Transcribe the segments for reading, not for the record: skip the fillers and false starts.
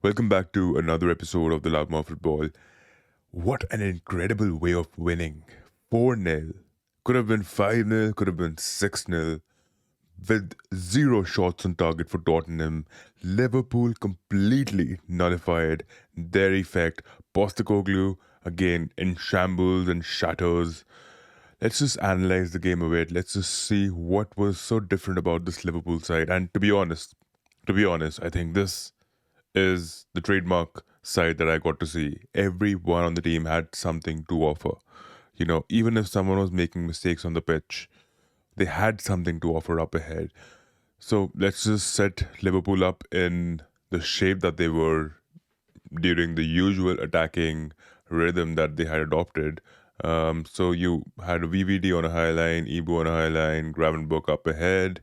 Welcome back to another episode of the LoudMouthFootball. What an incredible way of winning. 4-0. Could have been 5-0, could have been 6-0. With zero shots on target for Tottenham, Liverpool completely nullified their effect. Postecoglou again in shambles and shatters. Let's just analyze the game a bit. Let's just see what was so different about this Liverpool side. And to be honest, I think this is the trademark side that I got to see. Everyone on the team had something to offer. Even if someone was making mistakes on the pitch, they had something to offer up ahead. So let's just set Liverpool up in the shape that they were during the usual attacking rhythm that they had adopted. So you had VVD on a high line, Ibu on a high line, Gravenberch up ahead.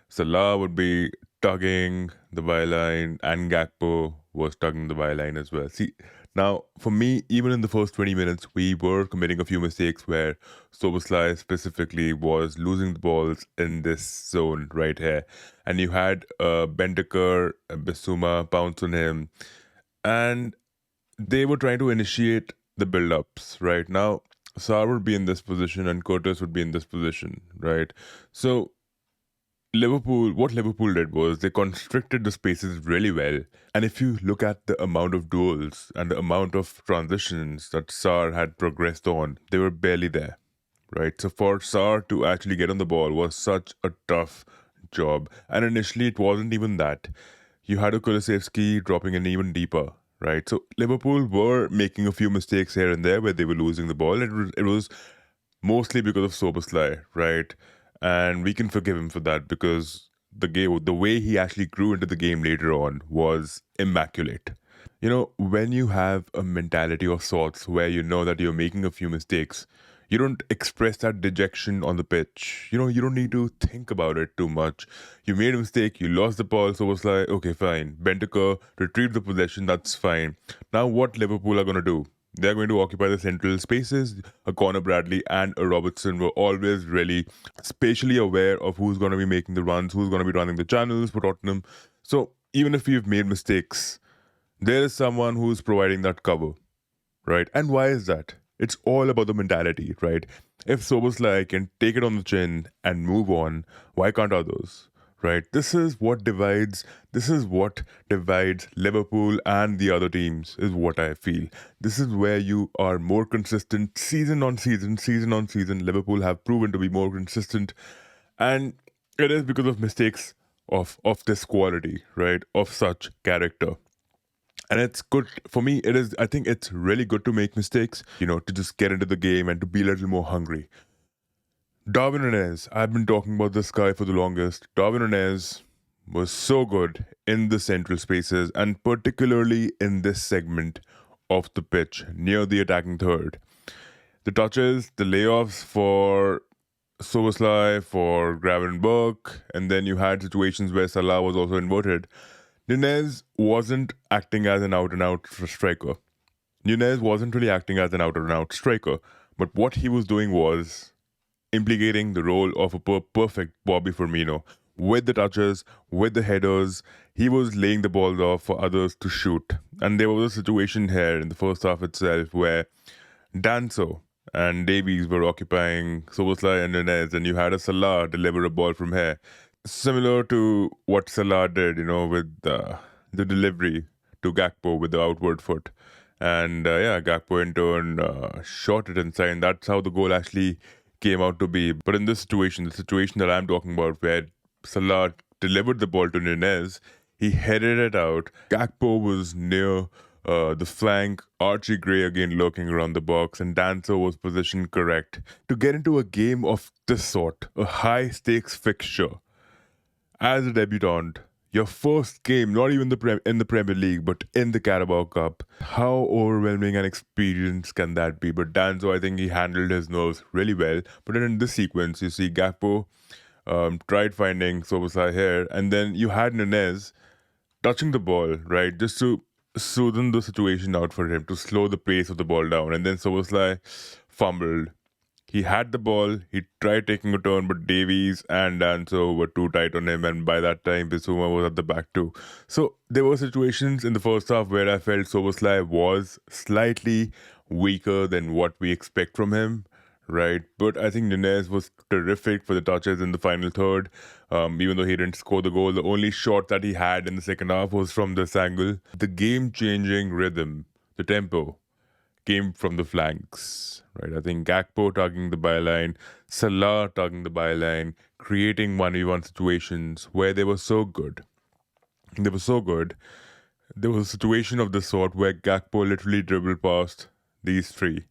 Salah would be tugging the byline, and Gakpo was tugging the byline as well. See, now for me, even in the first 20 minutes, we were committing a few mistakes where Soboslai specifically was losing the balls in this zone right here. And you had Bentaker, Bissouma pounce on him, and they were trying to initiate the build-ups right now. Sar would be in this position and Curtis would be in this position, right? So what Liverpool did was they constricted the spaces really well. And if you look at the amount of duels and the amount of transitions that Sar had progressed on, they were barely there, right? So for Sar to actually get on the ball was such a tough job. And initially, it wasn't even that. You had a Kulusevski dropping in even deeper, right? So Liverpool were making a few mistakes here and there where they were losing the ball. It was mostly because of Soboslai, right? And we can forgive him for that because the way he actually grew into the game later on was immaculate. When you have a mentality of sorts where you know that you're making a few mistakes, you don't express that dejection on the pitch. You don't need to think about it too much. You made a mistake, you lost the ball, so it was like, okay, fine. Bentaker retrieved the possession, that's fine. Now, what Liverpool are going to do? They're going to occupy the central spaces. A Connor Bradley and a Robertson were always really spatially aware of who's going to be making the runs, who's going to be running the channels for Tottenham. So even if you've made mistakes, there is someone who's providing that cover, right? And why is that? It's all about the mentality, right? If Soboslai can take it on the chin and move on, why can't others? Right? This is what divides Liverpool and the other teams, is what I feel. This is where you are more consistent season on season, season on season. Liverpool have proven to be more consistent. And it is because of mistakes of this quality, right? Of such character. And it's good for me. I think it's really good to make mistakes, to just get into the game and to be a little more hungry. Darwin Nunez, I've been talking about this guy for the longest. Darwin Nunez was so good in the central spaces and particularly in this segment of the pitch near the attacking third. The touches, the layoffs for Soboslai, for Gravenberch, and then you had situations where Salah was also inverted. Nunez wasn't acting as an out-and-out striker. Nunez wasn't really acting as an out-and-out striker, but what he was doing was implicating the role of a perfect Bobby Firmino. With the touches, with the headers, he was laying the balls off for others to shoot. And there was a situation here in the first half itself where Danso and Davies were occupying Soboslai and Nunez, and you had a Salah deliver a ball from here. Similar to what Salah did, with the delivery to Gakpo with the outward foot. And Gakpo in turn shot it inside. And that's how the goal actually came out to be. But in this situation, the situation that I'm talking about, where Salah delivered the ball to Nunez, he headed it out. Gakpo was near the flank, Archie Gray again lurking around the box, and Dancer was positioned correct. To get into a game of this sort, a high stakes fixture, as a debutant, your first game, not even in the Premier League, but in the Carabao Cup, how overwhelming an experience can that be? But Danzo, I think he handled his nerves really well. But then in this sequence, you see Gakpo tried finding Sobosai here, and then you had Nunez touching the ball, right, just to smoothen the situation out for him, to slow the pace of the ball down. And then Soboslai fumbled. He had the ball. He tried taking a turn, but Davies and Danso were too tight on him. And by that time, Bissouma was at the back too. So there were situations in the first half where I felt Soboslai was slightly weaker than what we expect from him. Right, but I think Nunez was terrific for the touches in the final third. Even though he didn't score the goal, the only shot that he had in the second half was from this angle. The game-changing rhythm, the tempo, came from the flanks, right? I think Gakpo tugging the byline, Salah tugging the byline, creating 1v1 situations where they were so good. They were so good. There was a situation of this sort where Gakpo literally dribbled past these three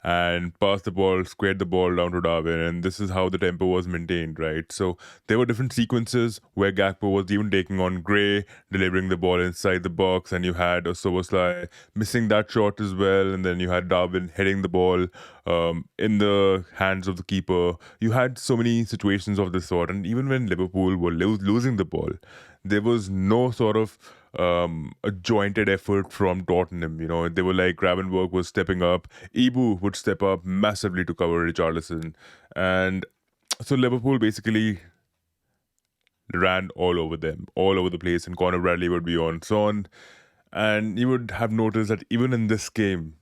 and passed the ball, squared the ball down to Darwin, and this is how the tempo was maintained, right? So there were different sequences where Gakpo was even taking on Gray, delivering the ball inside the box, and you had Soboslai missing that shot as well, and then you had Darwin heading the ball in the hands of the keeper. You had so many situations of this sort, and even when Liverpool were losing the ball, there was no sort of a jointed effort from Tottenham. You know, they were like Gravenberg was stepping up, Ibu would step up massively to cover Richarlison, and so Liverpool basically ran all over them, all over the place, and Conor Bradley would be on Son, and you would have noticed that even in this game,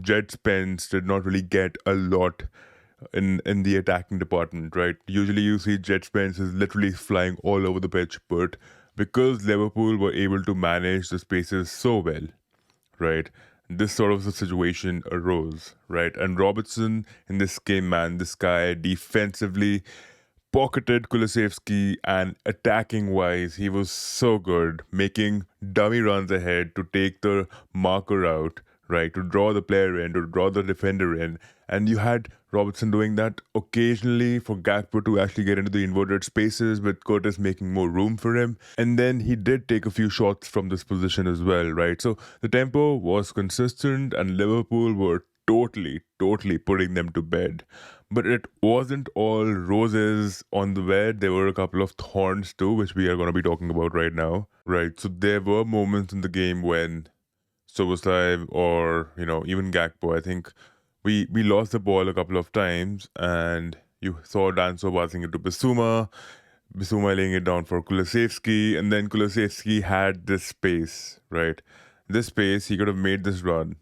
Jed Spence did not really get a lot in the attacking department, right? Usually you see Jet Spence is literally flying all over the pitch, but because Liverpool were able to manage the spaces so well, right? This sort of a situation arose, right? And Robertson in this game, man, this guy defensively pocketed Kulusevski, and attacking wise, he was so good, making dummy runs ahead to take the marker out, right? To draw the player in, to draw the defender in. And you had Robertson doing that occasionally for Gakpo to actually get into the inverted spaces, with Curtis making more room for him. And then he did take a few shots from this position as well, right? So the tempo was consistent, and Liverpool were totally putting them to bed. But it wasn't all roses on the bed. There were a couple of thorns too, which we are going to be talking about right now. Right. So there were moments in the game when Soboslai or, even Gakpo, I think we lost the ball a couple of times, and you saw Danso passing it to Bissouma laying it down for Kulusevski, and then Kulusevski had this space, right? This space, he could have made this run,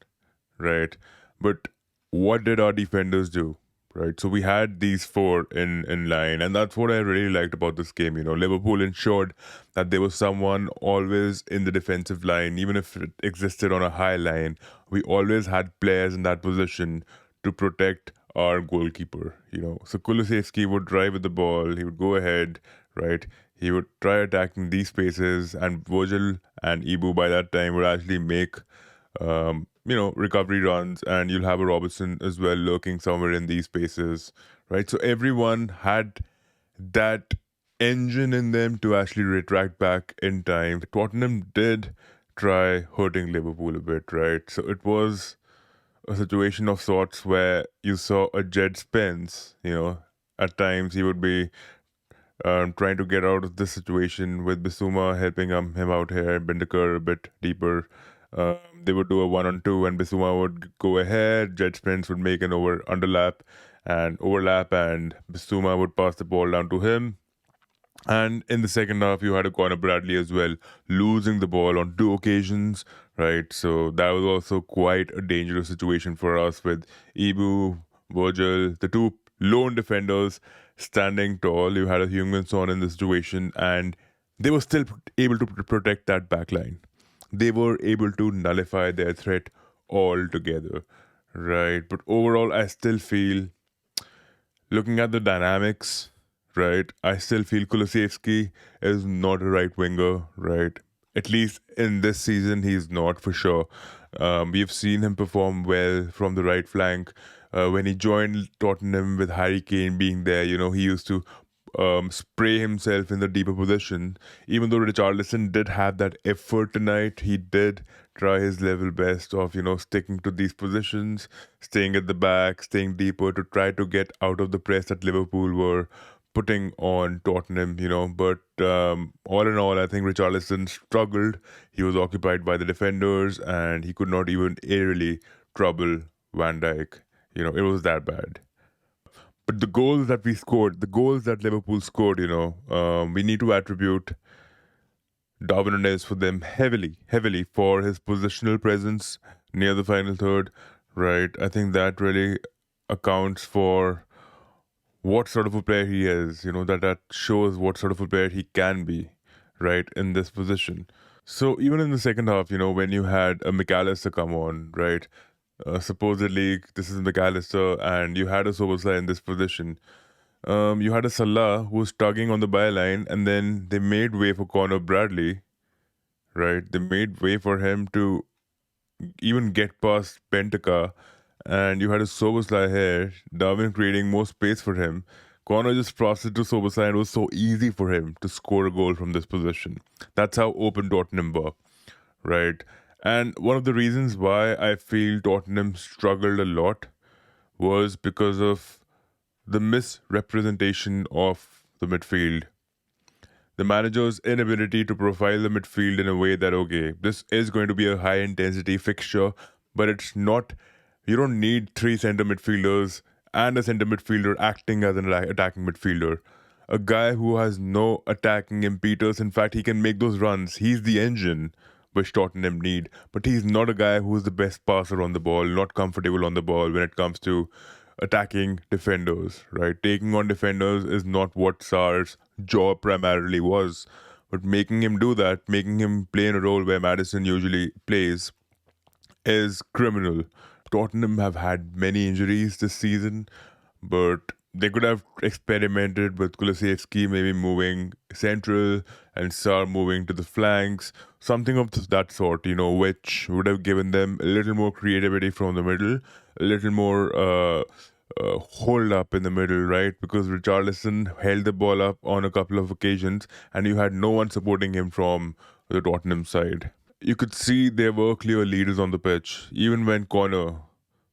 right? But what did our defenders do? Right, so we had these four in line, and that's what I really liked about this game. Liverpool ensured that there was someone always in the defensive line, even if it existed on a high line. We always had players in that position to protect our goalkeeper. So Kulusevski would drive with the ball, he would go ahead, right? He would try attacking these spaces, and Virgil and Ibu by that time would actually make recovery runs, and you'll have a Robertson as well lurking somewhere in these spaces, right? So everyone had that engine in them to actually retract back in time. Tottenham did try hurting Liverpool a bit, right? So it was a situation of sorts where you saw a Jed Spence, at times he would be trying to get out of this situation with Bissouma helping him out here, Bendekar a bit deeper. They would do a 1-on-2, and Bissouma would go ahead. Jet Spence would make an overlap, and Bissouma would pass the ball down to him. And in the second half, you had a Conor Bradley as well, losing the ball on two occasions, right? So that was also quite a dangerous situation for us with Ibu, Virgil, the two lone defenders standing tall. You had a Heung-min Son in the situation, and they were still able to protect that backline. They were able to nullify their threat altogether, right? But overall, I still feel, looking at the dynamics, right, I still feel Kulusevski is not a right winger, right? At least in this season, he's not for sure. We've seen him perform well from the right flank. When he joined Tottenham with Harry Kane being there, he used to spray himself in the deeper position. Even though Richarlison did have that effort tonight, he did try his level best of, sticking to these positions, staying at the back, staying deeper to try to get out of the press that Liverpool were putting on Tottenham, But all in all, I think Richarlison struggled. He was occupied by the defenders, and he could not even aerially trouble Van Dijk. It was that bad. But the goals that we scored, the goals that Liverpool scored, we need to attribute Darwin Nunes for them heavily, heavily for his positional presence near the final third, right? I think that really accounts for what sort of a player he is, that shows what sort of a player he can be, right, in this position. So even in the second half, when you had a McAllister come on, right, supposedly this is McAllister, and you had a Soboslai in this position. You had a Salah who was tugging on the byline, and then they made way for Conor Bradley, right? They made way for him to even get past Pentaka, and you had a Soboslai here, Darwin creating more space for him. Connor just processed to Soboslai, and it was so easy for him to score a goal from this position. That's how open Tottenham were, right? And one of the reasons why I feel Tottenham struggled a lot was because of the misrepresentation of the midfield. The manager's inability to profile the midfield in a way that, okay, this is going to be a high intensity fixture, but it's not, you don't need three center midfielders and a center midfielder acting as an attacking midfielder. A guy who has no attacking impetus, in fact, he can make those runs. He's the engine which Tottenham need, but he's not a guy who's the best passer on the ball, not comfortable on the ball when it comes to attacking defenders, right? Taking on defenders is not what Sar's job primarily was. But making him do that, making him play in a role where Madison usually plays, is criminal. Tottenham have had many injuries this season, but they could have experimented with Kulusevski maybe moving central and Sar moving to the flanks, something of that sort, which would have given them a little more creativity from the middle, a little more hold up in the middle, right? Because Richarlison held the ball up on a couple of occasions and you had no one supporting him from the Tottenham side. You could see there were clear leaders on the pitch, even when Connor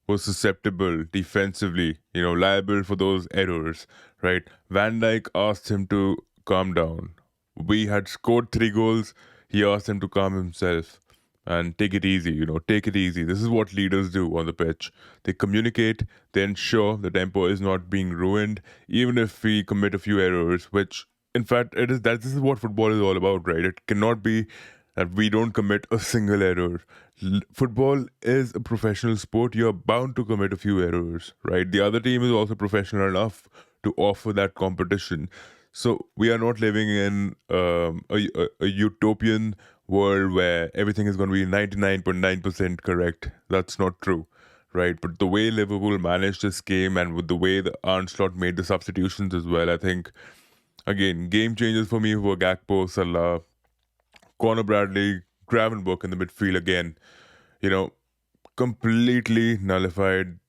was susceptible defensively, liable for those errors, right? Van Dijk asked him to calm down. We had scored 3 goals. He asked him to calm himself and take it easy, take it easy. This is what leaders do on the pitch. They communicate, they ensure the tempo is not being ruined, even if we commit a few errors, which in fact it is that this is what football is all about, right? It cannot be that we don't commit a single error. Football is a professional sport. You're bound to commit a few errors, right? The other team is also professional enough to offer that competition. So we are not living in a utopian world where everything is going to be 99.9% correct. That's not true, right? But the way Liverpool managed this game and with the way the Arnslot made the substitutions as well, I think, again, game changers for me were Gakpo, Salah, Conor Bradley, Gravenberch in the midfield again, you know, completely nullified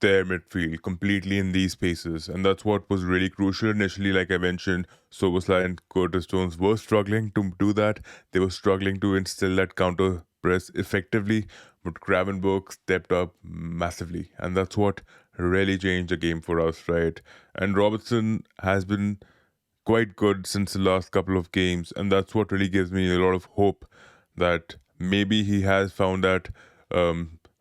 their midfield completely in these spaces. And that's what was really crucial initially. Like I mentioned, Soboslai and Curtis Jones were struggling to do that. They were struggling to instill that counter press effectively, but Gravenberch stepped up massively. And that's what really changed the game for us, right? And Robertson has been quite good since the last couple of games, and that's what really gives me a lot of hope that maybe he has found that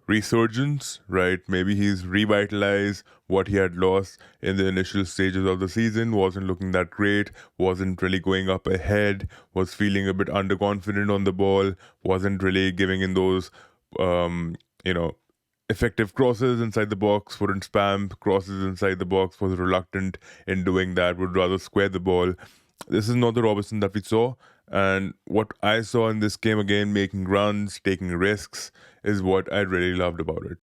resurgence, right? Maybe he's revitalized what he had lost in the initial stages of the season, wasn't looking that great, wasn't really going up ahead, was feeling a bit underconfident on the ball, wasn't really giving in those, you know, effective crosses inside the box, wouldn't spam crosses inside the box, was reluctant in doing that, would rather square the ball. This is not the Robertson that we saw. And what I saw in this game again, making runs, taking risks, is what I really loved about it.